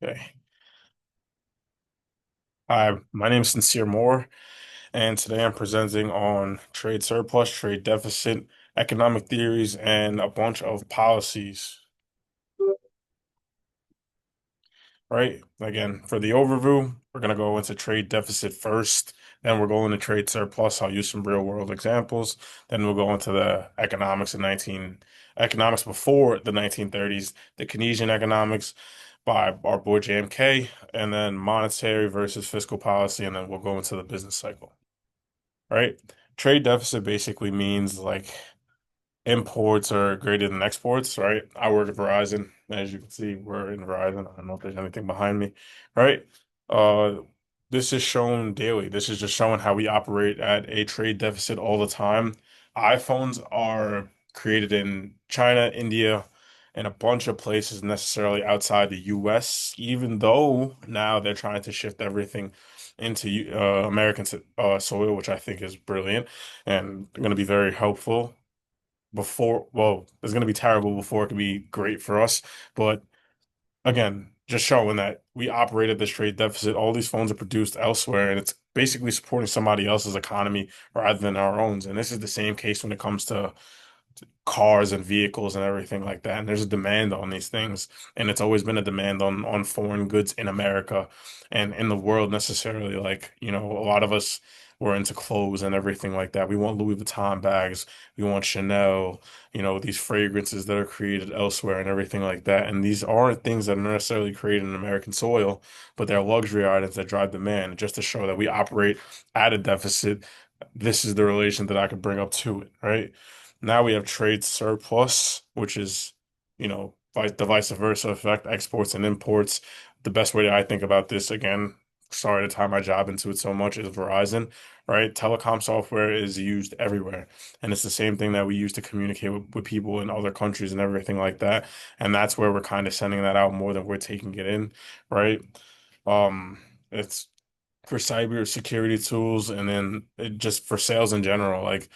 Okay. Hi, my name is Sincere Moore, and today I'm presenting on trade surplus, trade deficit, economic theories, and a bunch of policies. Right? Again, for the overview, we're going to go into trade deficit first, then we're going to trade surplus. I'll use some real world examples. Then we'll go into the economics before the 1930s, the Keynesian economics by our boy JMK, and then monetary versus fiscal policy, and then we'll go into the business cycle. Right? Trade deficit basically means like imports are greater than exports, right? I work at Verizon. As you can see, we're in Verizon. I don't know if there's anything behind me, right? Uh, this is shown daily. This is just showing how we operate at a trade deficit all the time. iPhones are created in China, India, and a bunch of places necessarily outside the US, even though now they're trying to shift everything into American soil, which I think is brilliant and going to be very helpful it's going to be terrible before it can be great for us. But again, just showing that we operated this trade deficit. All these phones are produced elsewhere, and it's basically supporting somebody else's economy rather than our own. And this is the same case when it comes to cars and vehicles and everything like that. And there's a demand on these things, and it's always been a demand on foreign goods in America and in the world necessarily. Like, a lot of us were into clothes and everything like that. We want Louis Vuitton bags, we want Chanel, these fragrances that are created elsewhere and everything like that. And these aren't things that are necessarily created in American soil, but they're luxury items that drive demand. Just to show that we operate at a deficit, this is the relation that I could bring up to it, right? Now we have trade surplus, which is, the vice versa effect, exports and imports. The best way that I think about this, again, sorry to tie my job into it so much, is Verizon, right? Telecom software is used everywhere. And it's the same thing that we use to communicate with people in other countries and everything like that. And that's where we're kind of sending that out more than we're taking it in, right? Um, it's for cyber security tools and then just for sales in general, like,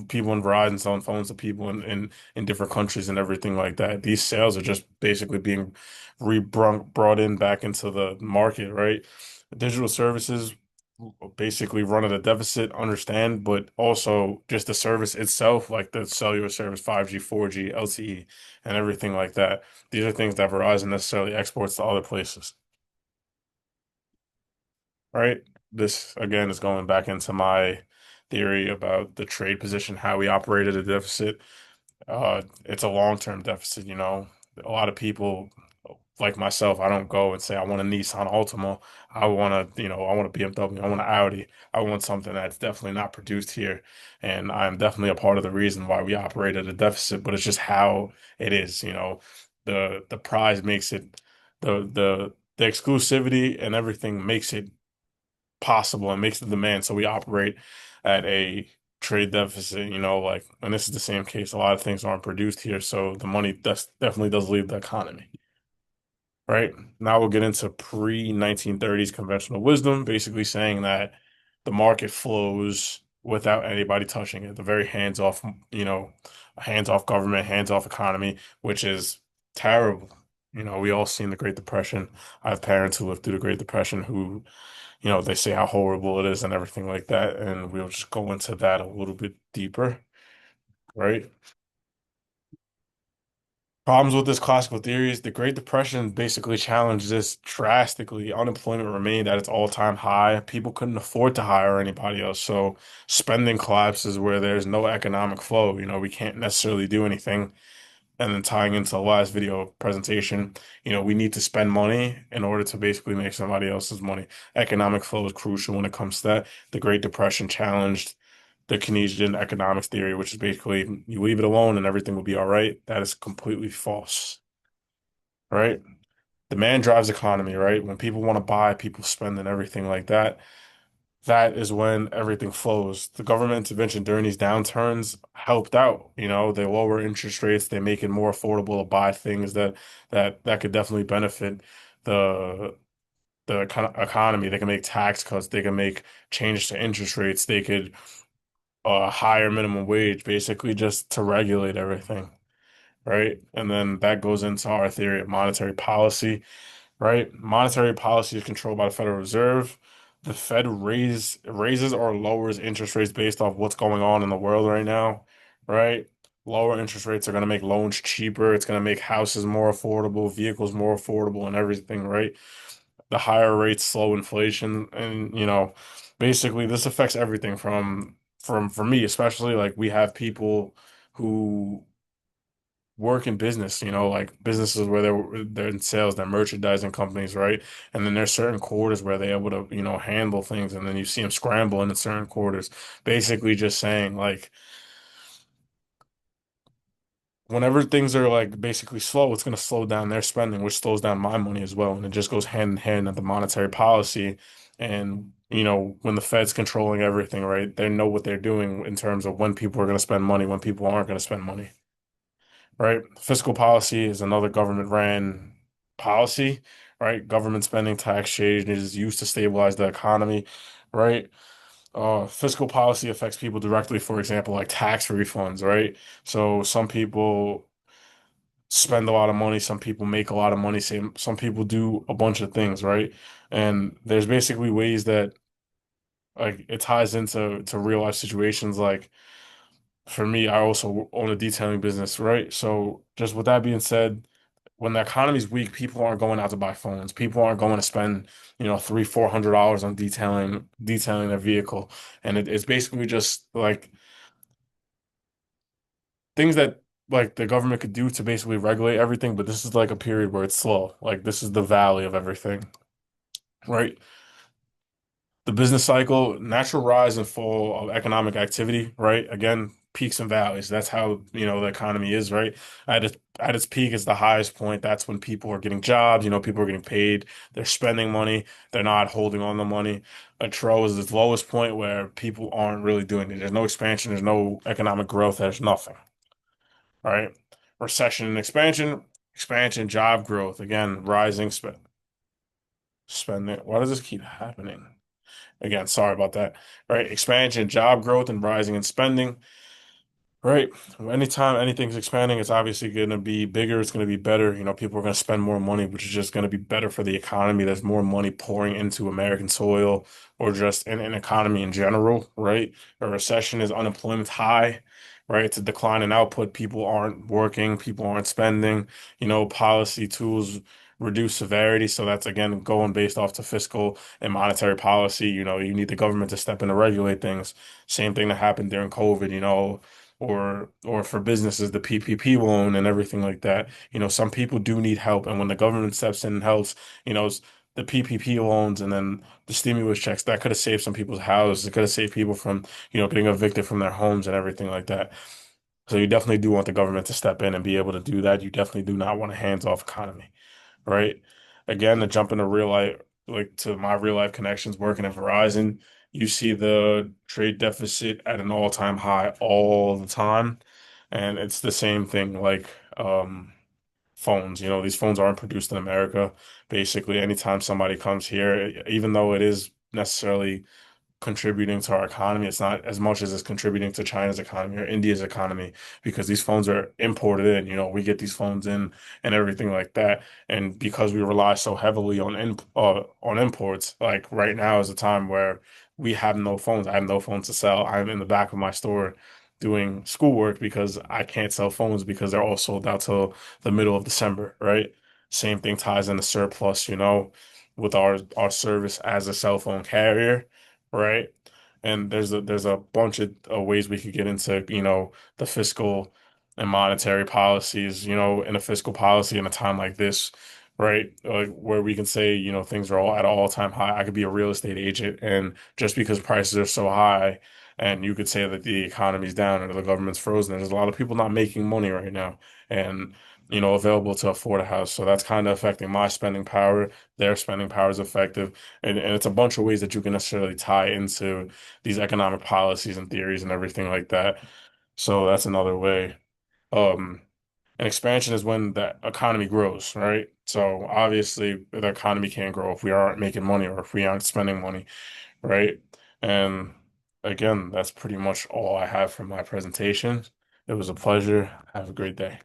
people in Verizon selling phones to people in different countries and everything like that. These sales are just basically being brought in back into the market, right? Digital services basically run at a deficit, understand, but also just the service itself, like the cellular service, 5G, 4G, LTE, and everything like that. These are things that Verizon necessarily exports to other places. Right? This again is going back into my theory about the trade position, how we operated a deficit. It's a long-term deficit, you know. A lot of people like myself, I don't go and say I want a Nissan Altima. I want I want a BMW, I want an Audi. I want something that's definitely not produced here. And I'm definitely a part of the reason why we operate at a deficit, but it's just how it is, you know. The prize makes it the exclusivity and everything makes it possible and makes the demand. So we operate at a trade deficit, like, and this is the same case. A lot of things aren't produced here, so the money definitely does leave the economy. Right? Now we'll get into pre-1930s conventional wisdom, basically saying that the market flows without anybody touching it. The very hands-off, hands-off government, hands-off economy, which is terrible. We all seen the Great Depression. I have parents who lived through the Great Depression who they say how horrible it is and everything like that. And we'll just go into that a little bit deeper, right? Problems with this classical theory is the Great Depression basically challenged this drastically. Unemployment remained at its all-time high. People couldn't afford to hire anybody else. So spending collapses where there's no economic flow. We can't necessarily do anything. And then tying into the last video presentation, we need to spend money in order to basically make somebody else's money. Economic flow is crucial when it comes to that. The Great Depression challenged the Keynesian economics theory, which is basically you leave it alone and everything will be all right. That is completely false, right? Demand drives economy, right? When people want to buy, people spend and everything like that. That is when everything flows. The government intervention during these downturns helped out. They lower interest rates, they make it more affordable to buy things that could definitely benefit the the kind of economy. They can make tax cuts, they can make changes to interest rates, they could higher minimum wage, basically just to regulate everything, right? And then that goes into our theory of monetary policy. right? Monetary policy is controlled by the Federal Reserve. The Fed raises or lowers interest rates based off what's going on in the world right now, right? Lower interest rates are going to make loans cheaper. It's going to make houses more affordable, vehicles more affordable, and everything, right? The higher rates slow inflation, and basically this affects everything from for me, especially like we have people who work in business, like businesses where they're in sales, they're merchandising companies, right? And then there's certain quarters where they're able to, handle things, and then you see them scrambling in certain quarters. Basically, just saying like whenever things are like basically slow, it's going to slow down their spending, which slows down my money as well, and it just goes hand in hand at the monetary policy. And when the Fed's controlling everything, right? They know what they're doing in terms of when people are going to spend money, when people aren't going to spend money. Right? Fiscal policy is another government ran policy, right? Government spending tax change is used to stabilize the economy, right? Fiscal policy affects people directly, for example, like tax refunds, right? So some people spend a lot of money, some people make a lot of money, some people do a bunch of things, right? And there's basically ways that like it ties into real life situations like for me, I also own a detailing business, right? So just with that being said, when the economy's weak, people aren't going out to buy phones. People aren't going to spend, $300, $400 on detailing their vehicle. And it's basically just like things that like the government could do to basically regulate everything, but this is like a period where it's slow. Like this is the valley of everything, right? The business cycle, natural rise and fall of economic activity, right? Again, peaks and valleys. That's how, the economy is, right? At its peak is the highest point. That's when people are getting jobs, people are getting paid, they're spending money, they're not holding on the money. A trough is its lowest point where people aren't really doing it. There's no expansion, there's no economic growth, there's nothing, right? Recession and expansion, job growth, again, rising spending. Why does this keep happening? Again, sorry about that. Right? Expansion, job growth, and rising in spending. Right. Anytime anything's expanding, it's obviously going to be bigger. It's going to be better. People are going to spend more money, which is just going to be better for the economy. There's more money pouring into American soil or just in an economy in general, right? A recession is unemployment high, right? It's a decline in output. People aren't working. People aren't spending. Policy tools reduce severity. So that's again going based off to fiscal and monetary policy. You need the government to step in to regulate things. Same thing that happened during COVID, or for businesses, the PPP loan and everything like that. Some people do need help, and when the government steps in and helps, the PPP loans and then the stimulus checks, that could have saved some people's houses. It could have saved people from, getting evicted from their homes and everything like that. So you definitely do want the government to step in and be able to do that. You definitely do not want a hands-off economy, right? Again, to jump into real life, like to my real life connections working at Verizon, you see the trade deficit at an all-time high all the time. And it's the same thing like phones. These phones aren't produced in America. Basically, anytime somebody comes here, even though it is necessarily contributing to our economy. It's not as much as it's contributing to China's economy or India's economy because these phones are imported in. We get these phones in and everything like that. And because we rely so heavily on imports, like right now is a time where we have no phones. I have no phones to sell. I'm in the back of my store doing schoolwork because I can't sell phones because they're all sold out till the middle of December, right? Same thing ties into surplus, with our service as a cell phone carrier, right? And there's a bunch of ways we could get into, the fiscal and monetary policies, in a fiscal policy in a time like this, right? Like where we can say, things are all at an all-time high. I could be a real estate agent, and just because prices are so high, and you could say that the economy's down or the government's frozen, there's a lot of people not making money right now, and available to afford a house. So that's kind of affecting my spending power. Their spending power is effective. And it's a bunch of ways that you can necessarily tie into these economic policies and theories and everything like that. So that's another way. Um, and expansion is when the economy grows, right? So obviously the economy can't grow if we aren't making money or if we aren't spending money, right? And again, that's pretty much all I have for my presentation. It was a pleasure. Have a great day.